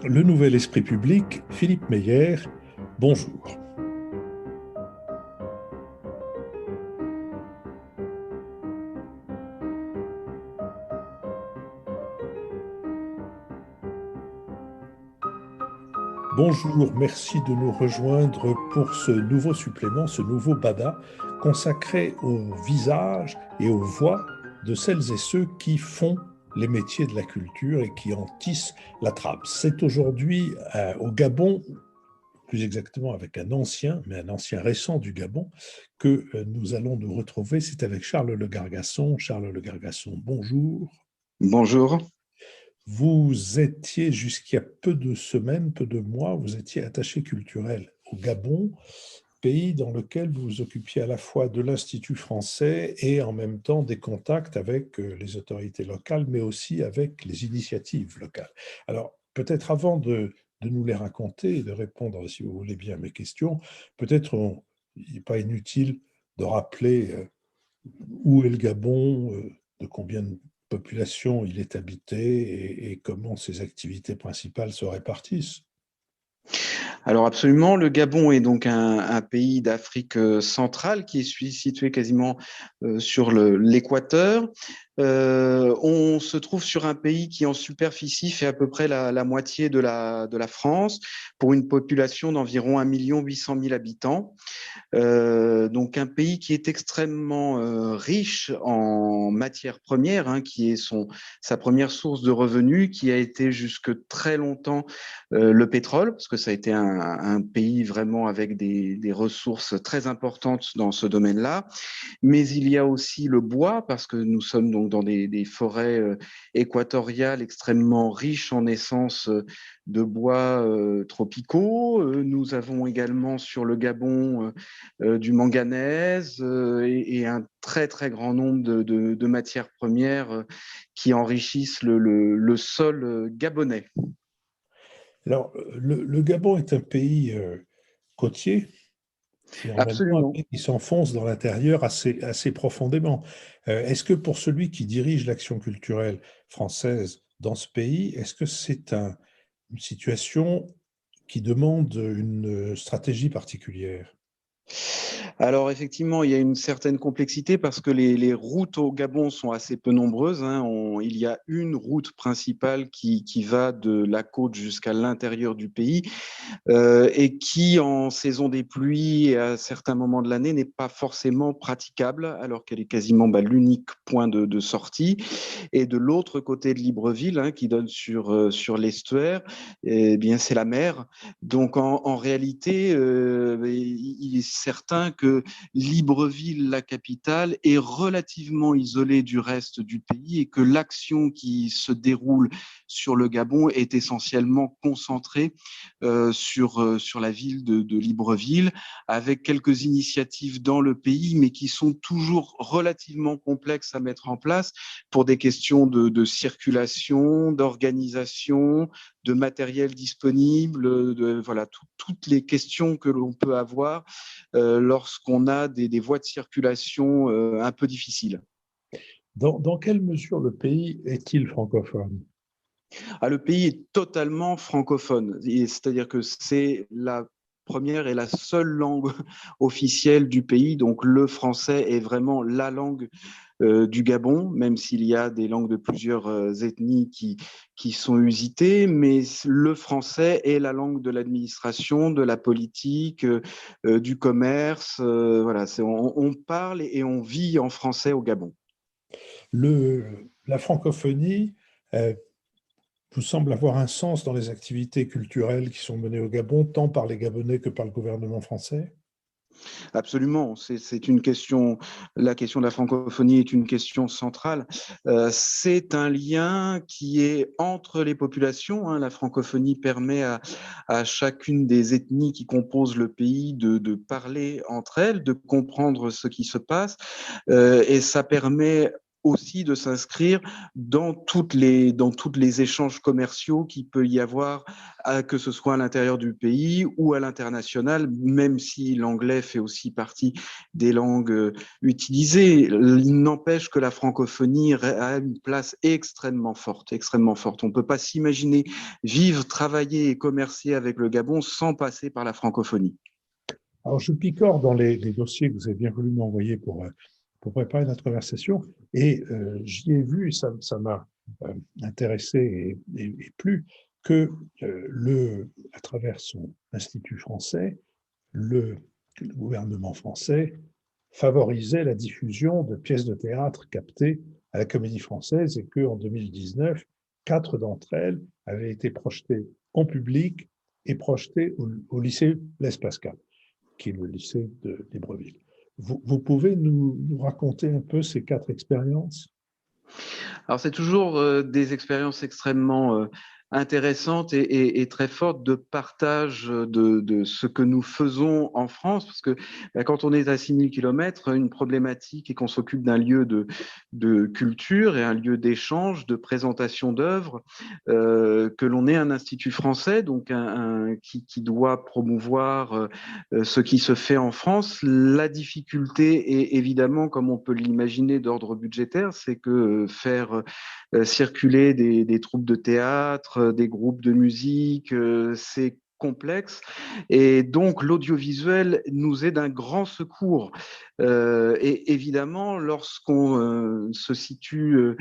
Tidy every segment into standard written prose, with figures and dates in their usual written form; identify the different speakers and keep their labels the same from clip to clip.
Speaker 1: Le Nouvel Esprit Public, Philippe Meyer, bonjour. Bonjour, merci de nous rejoindre pour ce nouveau supplément, ce nouveau BADA consacré au visage et aux voix de celles et ceux qui font les métiers de la culture et qui en tissent la trame. C'est aujourd'hui au Gabon, plus exactement avec un ancien, mais un ancien récent du Gabon, que nous allons nous retrouver. C'est avec Charles Le Gargasson. Charles Le Gargasson, bonjour.
Speaker 2: Bonjour.
Speaker 1: Vous étiez jusqu'à peu de semaines, peu de mois, vous étiez attaché culturel au Gabon, pays dans lequel vous vous occupiez à la fois de l'Institut français et en même temps des contacts avec les autorités locales, mais aussi avec les initiatives locales. Alors, peut-être avant de nous les raconter et de répondre, si vous voulez bien, à mes questions, peut-être il n'est pas inutile de rappeler où est le Gabon, de combien de population il est habité et comment ses activités principales se répartissent.
Speaker 2: Alors absolument, le Gabon est donc un pays d'Afrique centrale qui est situé quasiment sur l'équateur. On se trouve sur un pays qui en superficie fait à peu près la moitié de la France pour une population d'environ 1,8 million habitants. Donc un pays qui est extrêmement riche en matières premières, hein, qui est sa première source de revenus, qui a été jusque très longtemps le pétrole, parce que ça a été un pays vraiment avec des ressources très importantes dans ce domaine-là. Mais il y a aussi le bois, parce que nous sommes donc dans des forêts équatoriales extrêmement riches en essences de bois tropicaux. Nous avons également sur le Gabon du manganèse et un très très grand nombre de matières premières qui enrichissent le sol gabonais.
Speaker 1: Alors, le Gabon est un pays côtier et en même temps un
Speaker 2: Absolument.
Speaker 1: pays qui s'enfonce dans l'intérieur assez profondément. Est-ce que pour celui qui dirige l'action culturelle française dans ce pays, est-ce que c'est une situation qui demande une stratégie particulière?
Speaker 2: Alors effectivement, il y a une certaine complexité parce que les routes au Gabon sont assez peu nombreuses, hein. Il y a une route principale qui va de la côte jusqu'à l'intérieur du pays et qui, en saison des pluies et à certains moments de l'année, n'est pas forcément praticable, alors qu'elle est quasiment l'unique point de sortie. Et de l'autre côté de Libreville, hein, qui donne sur l'estuaire, eh bien, c'est la mer. Donc, en réalité, il est certain que Libreville, la capitale, est relativement isolée du reste du pays et que l'action qui se déroule sur le Gabon est essentiellement concentrée sur la ville de Libreville, avec quelques initiatives dans le pays, mais qui sont toujours relativement complexes à mettre en place pour des questions de circulation, d'organisation, de matériel disponible, voilà, toutes les questions que l'on peut avoir lorsqu'on a des voies de circulation un peu difficiles.
Speaker 1: Dans quelle mesure le pays est-il francophone?
Speaker 2: Ah, le pays est totalement francophone, c'est-à-dire que c'est la première et la seule langue officielle du pays, donc le français est vraiment la langue du Gabon, même s'il y a des langues de plusieurs ethnies qui sont usitées, mais le français est la langue de l'administration, de la politique, du commerce. Voilà, on parle et on vit en français au Gabon.
Speaker 1: La francophonie euh, vous semble avoir un sens dans les activités culturelles qui sont menées au Gabon, tant par les Gabonais que par le gouvernement français?
Speaker 2: Absolument, c'est une question, la question de la francophonie est une question centrale. C'est un lien qui est entre les populations, hein. La francophonie permet à chacune des ethnies qui composent le pays de parler entre elles, de comprendre ce qui se passe, et ça permet aussi de s'inscrire dans toutes les échanges commerciaux qu'il peut y avoir, que ce soit à l'intérieur du pays ou à l'international, même si l'anglais fait aussi partie des langues utilisées. Il n'empêche que la francophonie a une place extrêmement forte, extrêmement forte. On ne peut pas s'imaginer vivre, travailler et commercer avec le Gabon sans passer par la francophonie.
Speaker 1: Alors, je picore dans les dossiers que vous avez bien voulu m'envoyer pour préparer notre conversation, et j'y ai vu, ça m'a intéressé et plu, que à travers son Institut français, le gouvernement français favorisait la diffusion de pièces de théâtre captées à la Comédie Française, et qu'en 2019, 4 d'entre elles avaient été projetées en public et projetées au lycée Blaise Pascal, qui est le lycée de Libreville. Vous pouvez nous raconter un peu ces 4 expériences?
Speaker 2: Alors, c'est toujours des expériences extrêmement intéressantes et très fortes de partage de ce que nous faisons en France, parce que quand on est à 6000 km, une problématique est qu'on s'occupe d'un lieu de culture et un lieu d'échange, de présentation d'œuvres, que l'on est un institut français, donc qui doit promouvoir ce qui se fait en France. La difficulté est évidemment, comme on peut l'imaginer, d'ordre budgétaire, c'est que faire circuler des troupes de théâtre, des groupes de musique, c'est complexe, et donc l'audiovisuel nous est d'un grand secours. Et évidemment, lorsqu'on se situe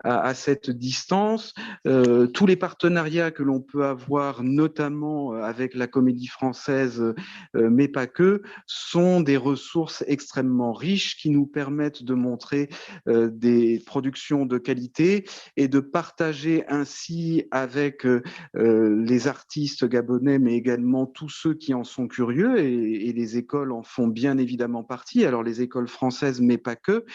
Speaker 2: à cette distance, tous les partenariats que l'on peut avoir, notamment avec la Comédie Française, mais pas que, sont des ressources extrêmement riches qui nous permettent de montrer des productions de qualité et de partager ainsi avec les artistes gabonais, mais également tous ceux qui en sont curieux, et les écoles en font bien évidemment partie. Alors les écoles françaises, mais pas que.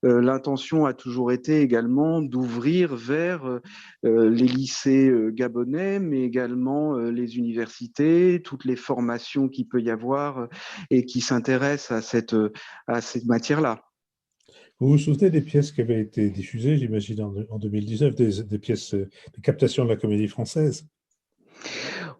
Speaker 2: L'intention a toujours été également d'ouvrir vers les lycées gabonais, mais également les universités, toutes les formations qu'il peut y avoir et qui s'intéressent à cette matière-là.
Speaker 1: Vous vous souvenez des pièces qui avaient été diffusées, j'imagine, en 2019, des pièces de captation de la Comédie Française?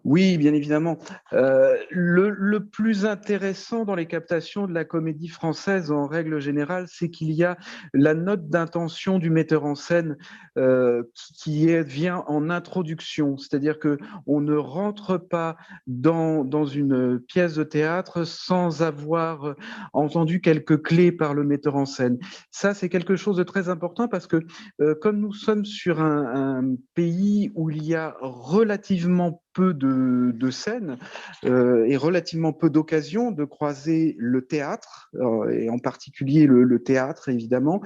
Speaker 2: Oui, bien évidemment. Le plus intéressant dans les captations de la Comédie Française, en règle générale, c'est qu'il y a la note d'intention du metteur en scène vient en introduction. C'est-à-dire qu'on ne rentre pas dans une pièce de théâtre sans avoir entendu quelques clés par le metteur en scène. Ça, c'est quelque chose de très important, parce que comme nous sommes sur un pays où il y a relativement peu de scènes et relativement peu d'occasions de croiser le théâtre, et en particulier le théâtre, évidemment,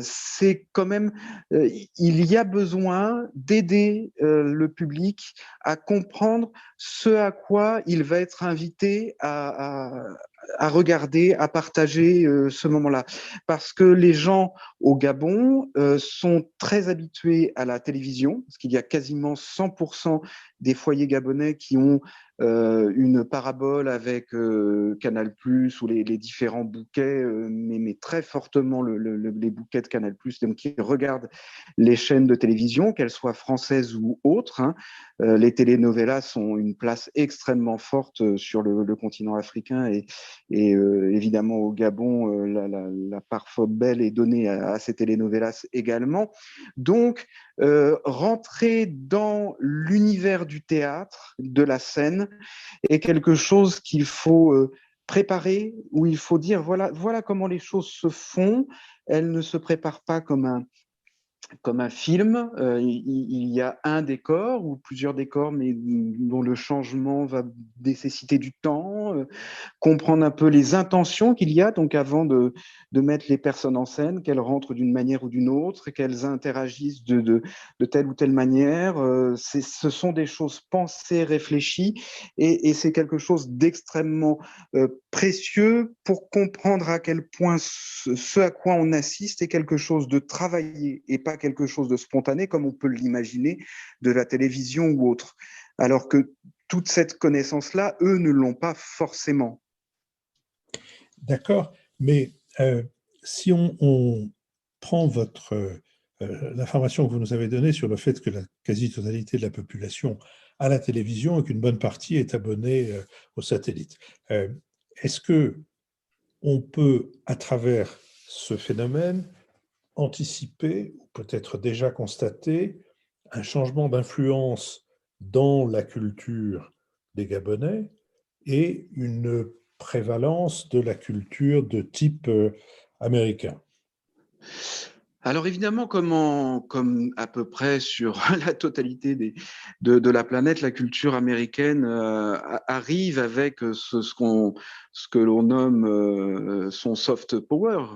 Speaker 2: c'est quand même, il y a besoin d'aider le public à comprendre ce à quoi il va être invité à regarder, à partager ce moment-là. Parce que les gens au Gabon sont très habitués à la télévision, parce qu'il y a quasiment 100% des foyers gabonais qui ont une parabole avec Canal+, ou les différents bouquets, mais très fortement les bouquets de Canal+, donc qui regardent les chaînes de télévision, qu'elles soient françaises ou autres, hein. Les telenovelas ont une place extrêmement forte sur le continent africain, et évidemment au Gabon, la part belle est donnée à ces telenovelas également. Donc, rentrer dans l'univers du théâtre, de la scène, est quelque chose qu'il faut préparer, où il faut dire voilà comment les choses se font. Elles ne se préparent pas comme un film. Il y a un décor ou plusieurs décors, mais dont le changement va nécessiter du temps, comprendre un peu les intentions qu'il y a, donc avant de mettre les personnes en scène, qu'elles rentrent d'une manière ou d'une autre, qu'elles interagissent de telle ou telle manière. Ce sont des choses pensées, réfléchies, et c'est quelque chose d'extrêmement précieux pour comprendre à quel point ce à quoi on assiste est quelque chose de travaillé et pas quelque chose de spontané, comme on peut l'imaginer de la télévision ou autre. Alors que toute cette connaissance-là, eux ne l'ont pas forcément.
Speaker 1: D'accord, mais si on prends l'information que vous nous avez donnée sur le fait que la quasi-totalité de la population a la télévision et qu'une bonne partie est abonnée au satellite. Est-ce que on peut, à travers ce phénomène, anticiper, ou peut-être déjà constater, un changement d'influence dans la culture des Gabonais et une prévalence de la culture de type américain?
Speaker 2: Alors évidemment, comme à peu près sur la totalité de la planète, la culture américaine arrive avec ce que l'on nomme son soft power,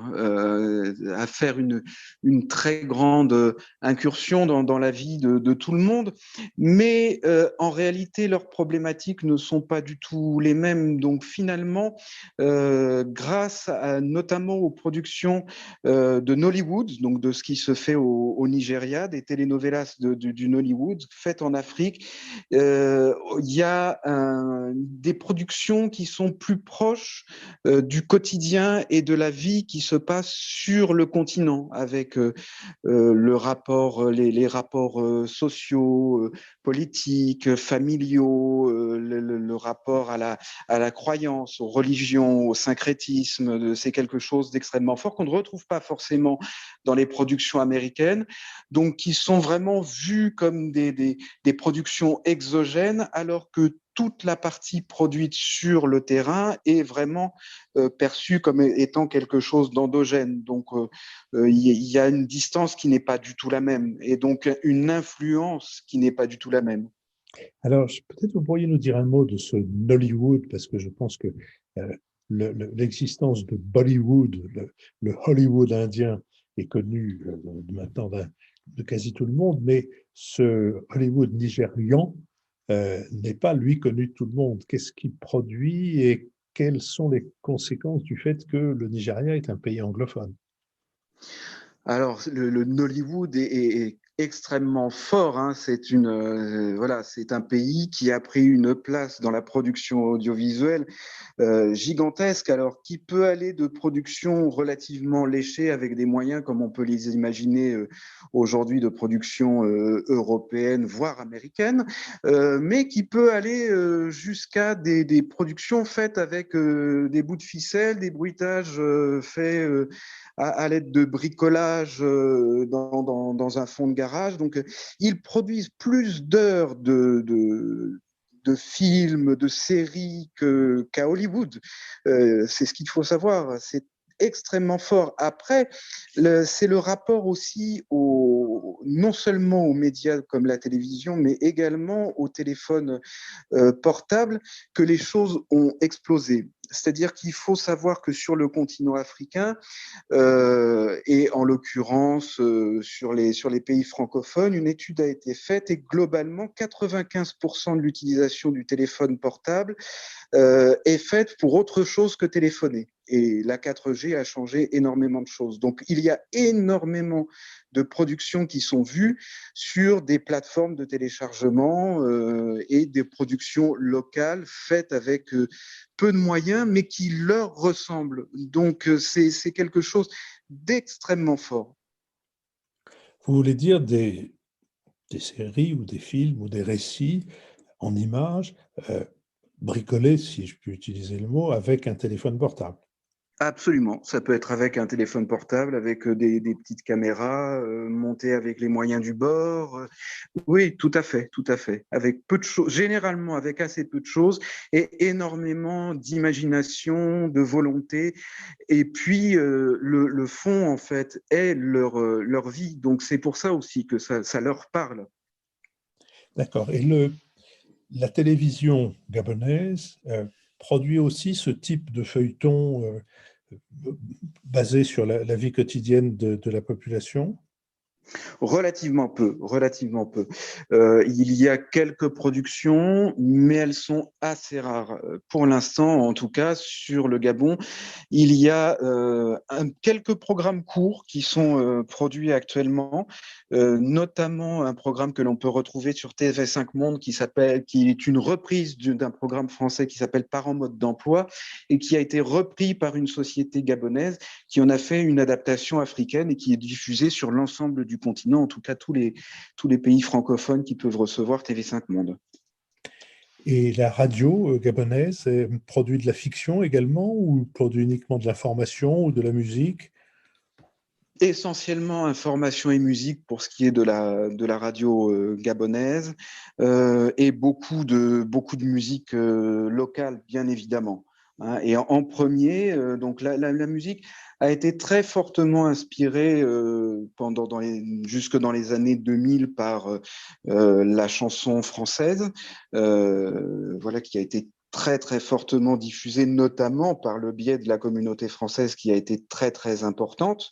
Speaker 2: à faire une très grande incursion dans la vie de tout le monde. Mais en réalité, leurs problématiques ne sont pas du tout les mêmes. Donc finalement, grâce notamment aux productions de Nollywood, donc de ce qui se fait au Nigeria, des telenovelas du Nollywood faites en Afrique. Il y a des productions qui sont plus proches du quotidien et de la vie qui se passe sur le continent, avec les rapports sociaux, politiques, familiaux, le rapport à la croyance, aux religions, au syncrétisme. C'est quelque chose d'extrêmement fort qu'on ne retrouve pas forcément dans les productions américaines, donc qui sont vraiment vues comme des productions exogènes, alors que toute la partie produite sur le terrain est vraiment perçue comme étant quelque chose d'endogène. Donc, il y a une distance qui n'est pas du tout la même, et donc une influence qui n'est pas du tout la même.
Speaker 1: Alors, peut-être vous pourriez nous dire un mot de ce Nollywood, parce que je pense que euh, l'existence de Bollywood, le Hollywood indien, est connu maintenant de quasi tout le monde, mais ce Hollywood nigérian n'est pas, lui, connu de tout le monde. Qu'est-ce qu'il produit et quelles sont les conséquences du fait que le Nigeria est un pays anglophone?
Speaker 2: Alors, le Nollywood est extrêmement fort, hein. Voilà, c'est un pays qui a pris une place dans la production audiovisuelle gigantesque, alors qui peut aller de production relativement léchée avec des moyens comme on peut les imaginer aujourd'hui de production européenne, voire américaine, mais qui peut aller jusqu'à des productions faites avec des bouts de ficelle, des bruitages faits à l'aide de bricolage dans un fond de garage. Donc, ils produisent plus d'heures de films, de séries qu'à Hollywood. C'est ce qu'il faut savoir. C'est extrêmement fort. Après, c'est le rapport aussi non seulement aux médias comme la télévision, mais également au téléphone portable, que les choses ont explosé. C'est-à-dire qu'il faut savoir que sur le continent africain, et en l'occurrence sur les pays francophones, une étude a été faite et globalement 95% de l'utilisation du téléphone portable est faite pour autre chose que téléphoner. Et la 4G a changé énormément de choses. Donc il y a énormément de productions qui sont vues sur des plateformes de téléchargement et des productions locales faites avec peu de moyens, mais qui leur ressemblent. Donc c'est quelque chose d'extrêmement fort.
Speaker 1: Vous voulez dire des séries ou des films ou des récits en images bricolés, si je peux utiliser le mot, avec un téléphone portable?
Speaker 2: Absolument, ça peut être avec un téléphone portable, avec des petites caméras montées avec les moyens du bord. Oui, tout à fait, tout à fait. Avec peu de choses, généralement avec assez peu de choses et énormément d'imagination, de volonté. Et puis le fond en fait est leur vie. Donc c'est pour ça aussi que ça leur parle.
Speaker 1: D'accord. Et la télévision gabonaise produit aussi ce type de feuilleton basé sur la vie quotidienne de la population?
Speaker 2: Relativement peu, relativement peu. Il y a quelques productions, mais elles sont assez rares. Pour l'instant, en tout cas, sur le Gabon, il y a quelques programmes courts qui sont produits actuellement, notamment un programme que l'on peut retrouver sur TV5 Monde qui est une reprise d'un programme français qui s'appelle Par en mode d'emploi et qui a été repris par une société gabonaise qui en a fait une adaptation africaine et qui est diffusée sur l'ensemble du continent, en tout cas tous les pays francophones qui peuvent recevoir TV5 Monde.
Speaker 1: Et la radio gabonaise produit de la fiction également ou produit uniquement de l'information ou de la musique?
Speaker 2: Essentiellement information et musique pour ce qui est de la radio gabonaise et beaucoup de musique locale, bien évidemment. Hein. Et en premier, donc la musique a été très fortement inspirée jusque dans les années 2000 par la chanson française, voilà, qui a été très très fortement diffusée, notamment par le biais de la communauté française qui a été très très importante,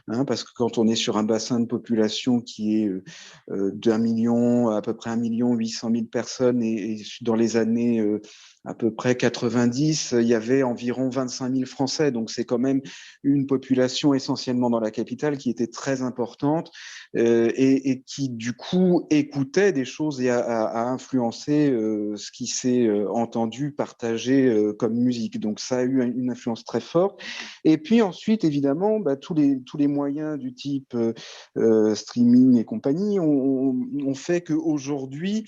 Speaker 2: hein, parce que quand on est sur un bassin de population qui est d'1 million, à peu près 1,8 million personnes, et dans les années à peu près 90, il y avait environ 25 000 Français, donc c'est quand même une population essentiellement dans la capitale qui était très importante et qui du coup écoutait des choses et a influencé ce qui s'est entendu, partagé comme musique. Donc ça a eu une influence très forte. Et puis ensuite, évidemment, tous les moyens du type streaming et compagnie ont fait qu'aujourd'hui,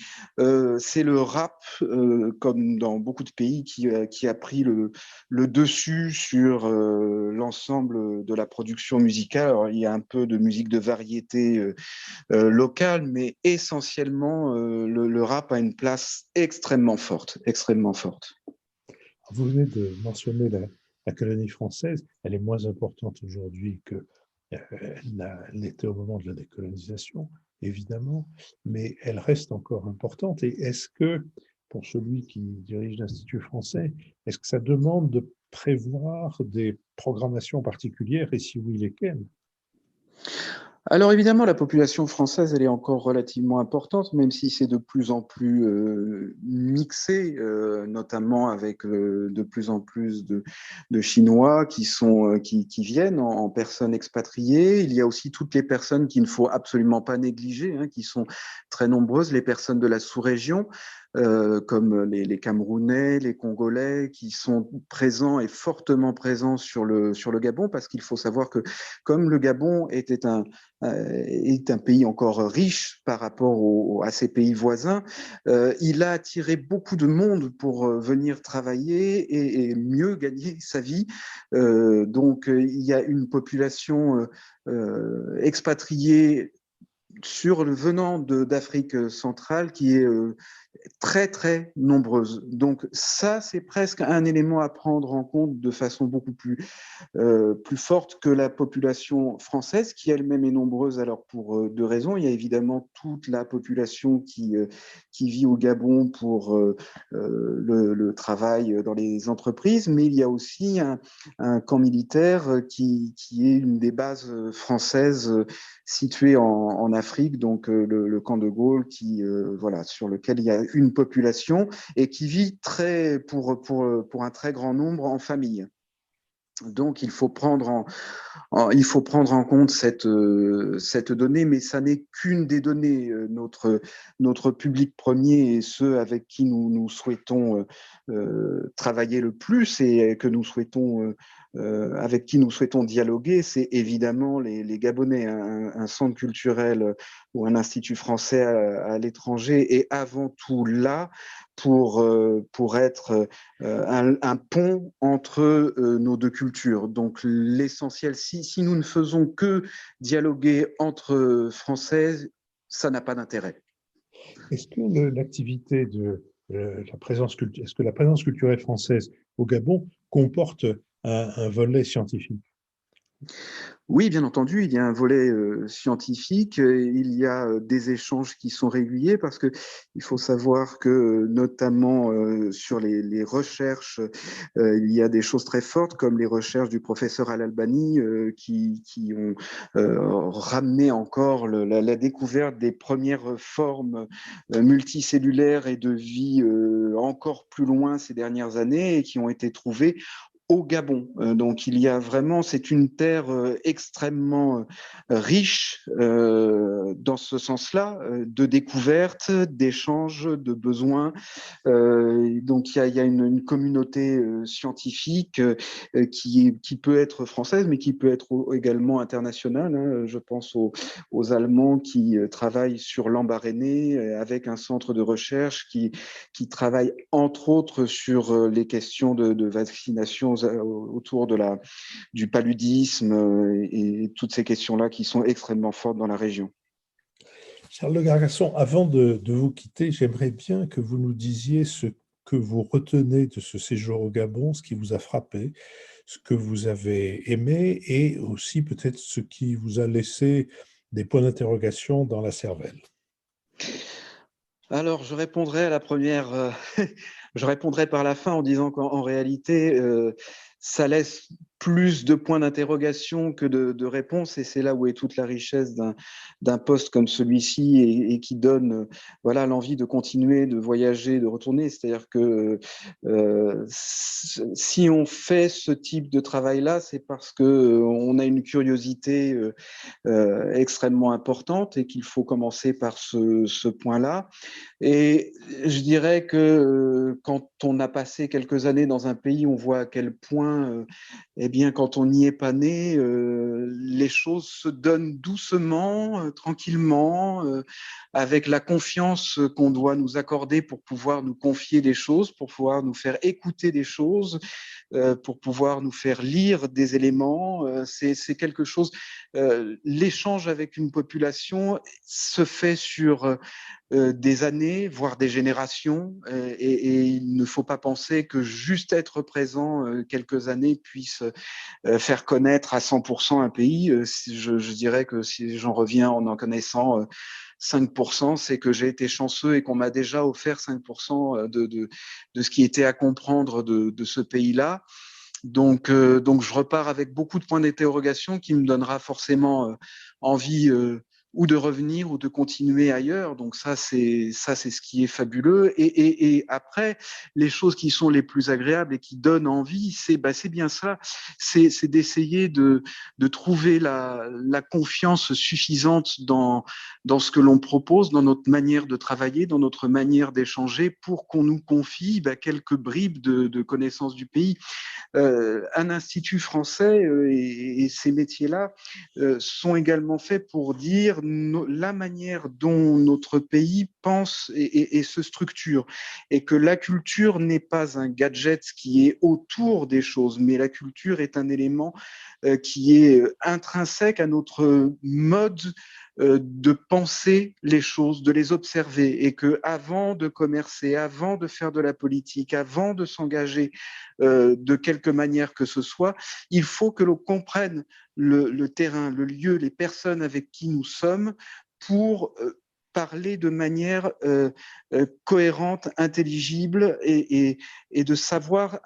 Speaker 2: c'est le rap, comme dans beaucoup de pays, qui a pris le dessus sur l'ensemble de la production musicale. Alors, il y a un peu de musique de variété locale, mais essentiellement, le rap a une place extrêmement forte, extrêmement forte.
Speaker 1: Vous venez de mentionner la colonie française. Elle est moins importante aujourd'hui que l'était au moment de la décolonisation, évidemment, mais elle reste encore importante. Et est-ce que, pour celui qui dirige l'Institut français, est-ce que ça demande de prévoir des programmations particulières et si oui, lesquelles?
Speaker 2: Alors évidemment, la population française, elle est encore relativement importante, même si c'est de plus en plus mixé, notamment avec de plus en plus de Chinois qui viennent en personnes expatriées. Il y a aussi toutes les personnes qu'il ne faut absolument pas négliger, hein, qui sont très nombreuses, les personnes de la sous-région, comme les Camerounais, les Congolais, qui sont présents et fortement présents sur le Gabon, parce qu'il faut savoir que comme le Gabon est un pays encore riche par rapport à ses pays voisins, il a attiré beaucoup de monde pour venir travailler et mieux gagner sa vie. Donc, il y a une population expatriée venant d'Afrique centrale qui est très, très nombreuses. Donc ça, c'est presque un élément à prendre en compte de façon beaucoup plus forte que la population française, qui elle-même est nombreuse. Alors pour deux raisons. Il y a évidemment toute la population qui vit au Gabon pour le travail dans les entreprises, mais il y a aussi un camp militaire qui est une des bases françaises situées en Afrique, donc le camp de Gaulle, voilà, sur lequel il y a une population et qui vit pour un très grand nombre en famille. Donc, il faut prendre en compte cette donnée, mais ça n'est qu'une des données. Notre public premier et ceux avec qui nous souhaitons travailler le plus et avec qui nous souhaitons dialoguer, c'est évidemment les Gabonais. Un centre culturel ou un institut français à l'étranger est avant tout là pour être un pont entre nos deux cultures. Donc l'essentiel, si nous ne faisons que dialoguer entre Français, ça n'a pas d'intérêt.
Speaker 1: Est-ce que l'activité de est-ce que la présence culturelle française au Gabon comporte un volet scientifique?
Speaker 2: Oui, bien entendu, il y a un volet scientifique, il y a des échanges qui sont réguliers parce que il faut savoir que notamment sur les recherches, il y a des choses très fortes comme les recherches du professeur Al-Albani qui ont ramené encore la découverte des premières formes multicellulaires et de vie encore plus loin ces dernières années et qui ont été trouvées au Gabon. Donc il y a vraiment, c'est une terre extrêmement riche dans ce sens-là, de découvertes, d'échanges, de besoins. Donc il y a une communauté scientifique qui peut être française, mais qui peut être également internationale, hein. Je pense aux Allemands qui travaillent sur l'Ambaréné avec un centre de recherche qui travaille entre autres sur les questions de vaccination autour du paludisme et toutes ces questions-là qui sont extrêmement fortes dans la région.
Speaker 1: Charles Le Gargasson, avant de vous quitter, j'aimerais bien que vous nous disiez ce que vous retenez de ce séjour au Gabon, ce qui vous a frappé, ce que vous avez aimé et aussi peut-être ce qui vous a laissé des points d'interrogation dans la cervelle.
Speaker 2: Alors, je répondrai à la première, je répondrai par la fin en disant qu'en réalité, ça laisse plus de points d'interrogation que de réponses, et c'est là où est toute la richesse d'un poste comme celui-ci et qui donne voilà, l'envie de continuer, de voyager, de retourner. C'est-à-dire que si on fait ce type de travail-là, c'est parce qu'on a une curiosité extrêmement importante et qu'il faut commencer par ce point-là. Et je dirais que quand on a passé quelques années dans un pays, on voit à quel point, eh bien, quand on n'y est pas né, les choses se donnent doucement, tranquillement, avec la confiance qu'on doit nous accorder pour pouvoir nous confier des choses, pour pouvoir nous faire écouter des choses, pour pouvoir nous faire lire des éléments. C'est quelque chose. L'échange avec une population se fait sur des années, voire des générations, et il ne faut pas penser que juste être présent quelques années puisse faire connaître à 100% un pays. Je dirais que si j'en reviens en connaissant 5%, c'est que j'ai été chanceux et qu'on m'a déjà offert 5% de ce qui était à comprendre de ce pays-là. Donc, je repars avec beaucoup de points d'interrogation qui me donnera forcément envie ou de revenir ou de continuer ailleurs. Donc ça, c'est ce qui est fabuleux. Et après, les choses qui sont les plus agréables et qui donnent envie, c'est bien ça. C'est d'essayer de trouver la confiance suffisante dans ce que l'on propose, dans notre manière de travailler, dans notre manière d'échanger, pour qu'on nous confie quelques bribes de connaissance du pays. Un institut français et ces métiers-là sont également faits pour dire la manière dont notre pays pense et se structure, et que la culture n'est pas un gadget qui est autour des choses, mais la culture est un élément qui est intrinsèque à notre mode de penser les choses, de les observer, et que avant de commercer, avant de faire de la politique, avant de s'engager de quelque manière que ce soit, il faut que l'on comprenne le terrain, le lieu, les personnes avec qui nous sommes pour parler de manière cohérente, intelligible et de savoir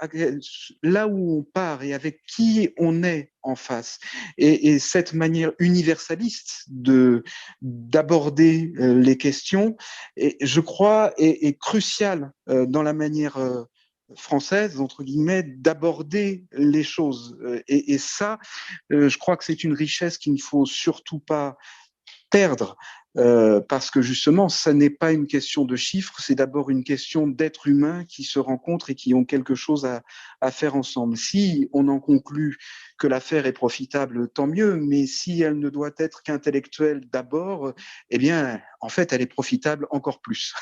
Speaker 2: là où on part et avec qui on est en face. Et cette manière universaliste d'aborder les questions, et, je crois, est cruciale dans la manière française, entre guillemets, d'aborder les choses. Et ça, je crois que c'est une richesse qu'il ne faut surtout pas perdre, parce que justement, ça n'est pas une question de chiffres, c'est d'abord une question d'êtres humains qui se rencontrent et qui ont quelque chose à faire ensemble. Si on en conclut que l'affaire est profitable, tant mieux, mais si elle ne doit être qu'intellectuelle d'abord, eh bien, en fait, elle est profitable encore plus.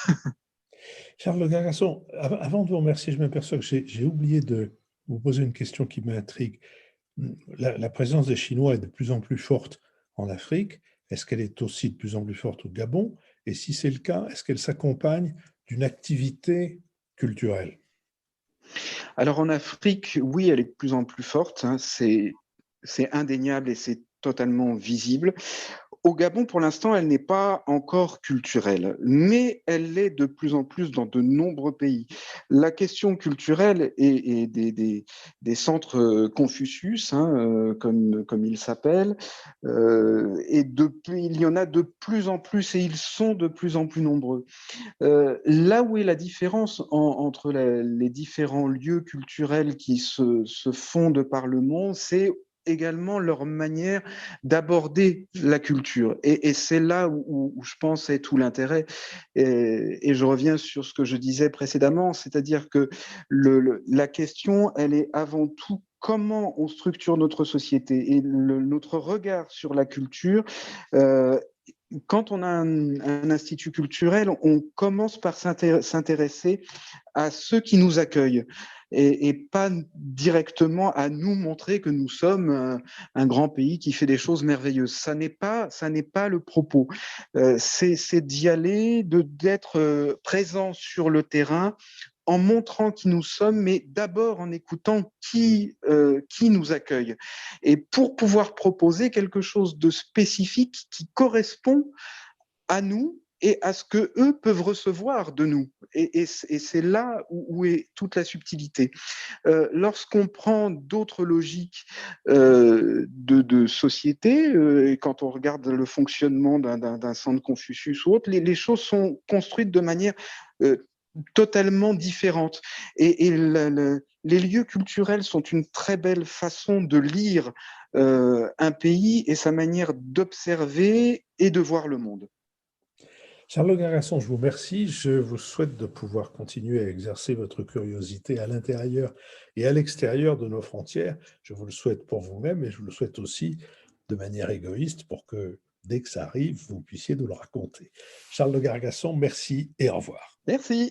Speaker 1: Charles Gargasson, avant de vous remercier, je m'aperçois que j'ai oublié de vous poser une question qui m'intrigue. La présence des Chinois est de plus en plus forte en Afrique. Est-ce qu'elle est aussi de plus en plus forte au Gabon? Et si c'est le cas, est-ce qu'elle s'accompagne d'une activité culturelle?
Speaker 2: Alors en Afrique, oui, elle est de plus en plus forte, hein, c'est indéniable et c'est totalement visible. Au Gabon, pour l'instant, elle n'est pas encore culturelle, mais elle l'est de plus en plus dans de nombreux pays. La question culturelle et des centres Confucius, hein, comme ils s'appellent, il y en a de plus en plus et ils sont de plus en plus nombreux. Là où est la différence entre les différents lieux culturels qui se fondent par le monde, c'est également leur manière d'aborder la culture. Et c'est là où je pense est tout l'intérêt. Et je reviens sur ce que je disais précédemment, c'est-à-dire que la question, elle est avant tout comment on structure notre société et notre regard sur la culture. Quand on a un institut culturel, on commence par s'intéresser à ceux qui nous accueillent et pas directement à nous montrer que nous sommes un grand pays qui fait des choses merveilleuses. Ça n'est pas le propos. C'est d'y aller, d'être présent sur le terrain en montrant qui nous sommes, mais d'abord en écoutant qui nous accueille. Et pour pouvoir proposer quelque chose de spécifique qui correspond à nous et à ce que eux peuvent recevoir de nous. Et c'est là où est toute la subtilité. Lorsqu'on prend d'autres logiques de société, et quand on regarde le fonctionnement d'un centre Confucius ou autre, les choses sont construites de manière totalement différente. Et les lieux culturels sont une très belle façon de lire un pays et sa manière d'observer et de voir le monde.
Speaker 1: Charles Gargasson, je vous remercie. Je vous souhaite de pouvoir continuer à exercer votre curiosité à l'intérieur et à l'extérieur de nos frontières. Je vous le souhaite pour vous-même et je vous le souhaite aussi de manière égoïste pour que, dès que ça arrive, vous puissiez nous le raconter. Charles Gargasson, merci et au revoir.
Speaker 2: Merci.